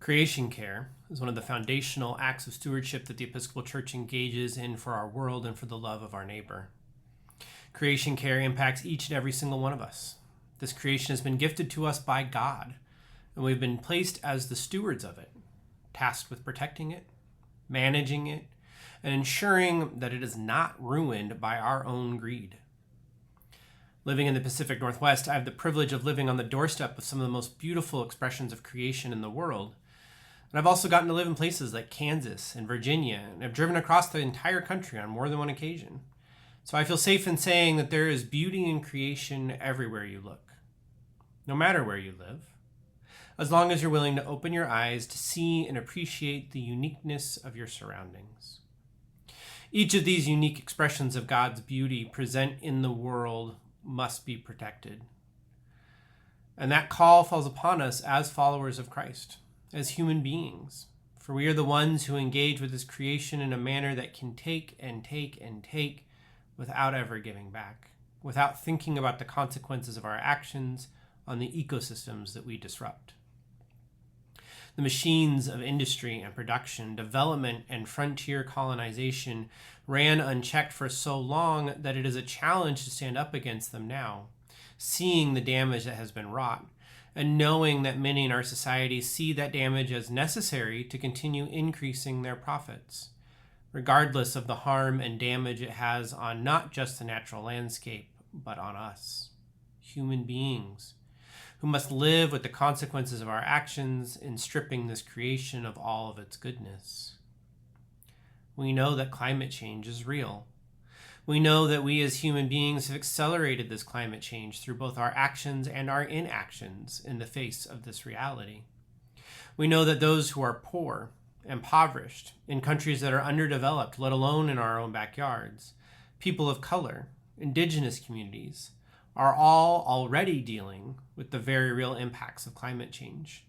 Creation care is one of the foundational acts of stewardship that the Episcopal Church engages in for our world and for the love of our neighbor. Creation care impacts each and every single one of us. This creation has been gifted to us by God, and we've been placed as the stewards of it, tasked with protecting it, managing it, and ensuring that it is not ruined by our own greed. Living in the Pacific Northwest, I have the privilege of living on the doorstep of some of the most beautiful expressions of creation in the world. And I've also gotten to live in places like Kansas and Virginia, and I've driven across the entire country on more than one occasion. So I feel safe in saying that there is beauty in creation everywhere you look, no matter where you live, as long as you're willing to open your eyes to see and appreciate the uniqueness of your surroundings. Each of these unique expressions of God's beauty present in the world must be protected. And that call falls upon us as followers of Christ, as human beings, for we are the ones who engage with this creation in a manner that can take and take and take without ever giving back, without thinking about the consequences of our actions on the ecosystems that we disrupt. The machines of industry and production, development, and frontier colonization ran unchecked for so long that it is a challenge to stand up against them now, seeing the damage that has been wrought, and knowing that many in our society see that damage as necessary to continue increasing their profits, regardless of the harm and damage it has on not just the natural landscape, but on us, human beings, who must live with the consequences of our actions in stripping this creation of all of its goodness. We know that climate change is real. We know that we as human beings have accelerated this climate change through both our actions and our inactions in the face of this reality. We know that those who are poor, impoverished, in countries that are underdeveloped, let alone in our own backyards, people of color, indigenous communities, are all already dealing with the very real impacts of climate change.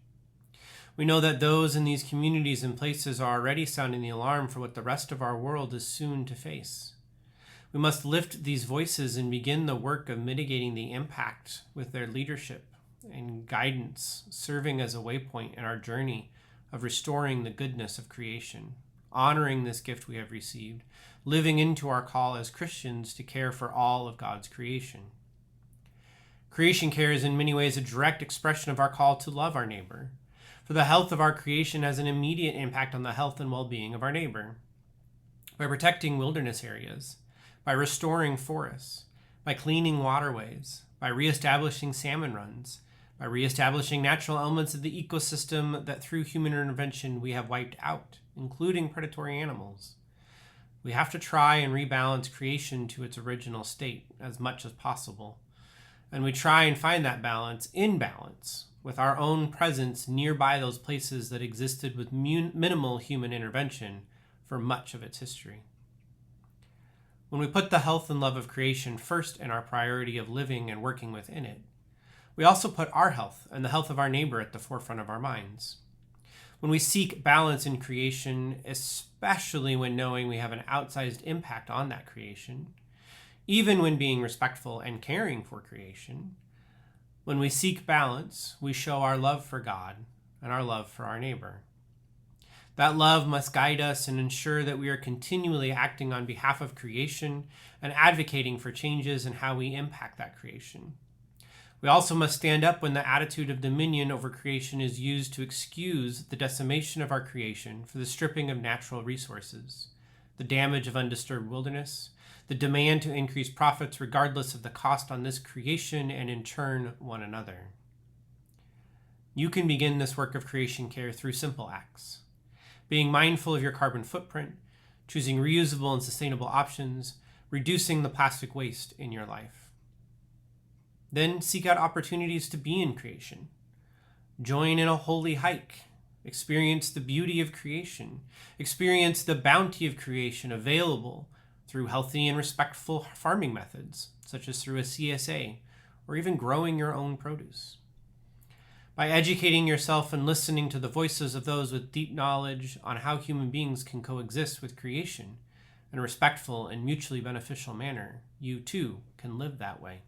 We know that those in these communities and places are already sounding the alarm for what the rest of our world is soon to face. We must lift these voices and begin the work of mitigating the impact with their leadership and guidance, serving as a waypoint in our journey of restoring the goodness of creation, honoring this gift we have received, living into our call as Christians to care for all of God's creation. Creation care is in many ways a direct expression of our call to love our neighbor, for the health of our creation has an immediate impact on the health and well-being of our neighbor. By protecting wilderness areas, by restoring forests, by cleaning waterways, by reestablishing salmon runs, by reestablishing natural elements of the ecosystem that through human intervention we have wiped out, including predatory animals. We have to try and rebalance creation to its original state as much as possible. And we try and find that balance in balance with our own presence nearby those places that existed with minimal human intervention for much of its history. When we put the health and love of creation first in our priority of living and working within it, we also put our health and the health of our neighbor at the forefront of our minds. When we seek balance in creation, especially when knowing we have an outsized impact on that creation, even when being respectful and caring for creation, when we seek balance, we show our love for God and our love for our neighbor. That love must guide us and ensure that we are continually acting on behalf of creation and advocating for changes in how we impact that creation. We also must stand up when the attitude of dominion over creation is used to excuse the decimation of our creation for the stripping of natural resources, the damage of undisturbed wilderness, the demand to increase profits regardless of the cost on this creation and in turn one another. You can begin this work of creation care through simple acts. Being mindful of your carbon footprint, choosing reusable and sustainable options, reducing the plastic waste in your life. Then seek out opportunities to be in creation. Join in a holy hike. Experience the beauty of creation. Experience the bounty of creation available through healthy and respectful farming methods, such as through a CSA, or even growing your own produce. By educating yourself and listening to the voices of those with deep knowledge on how human beings can coexist with creation in a respectful and mutually beneficial manner, you too can live that way.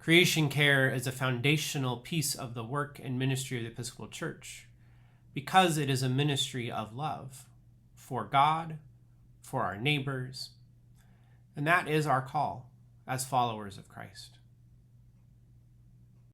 Creation care is a foundational piece of the work and ministry of the Episcopal Church, because it is a ministry of love for God, for our neighbors, and that is our call as followers of Christ.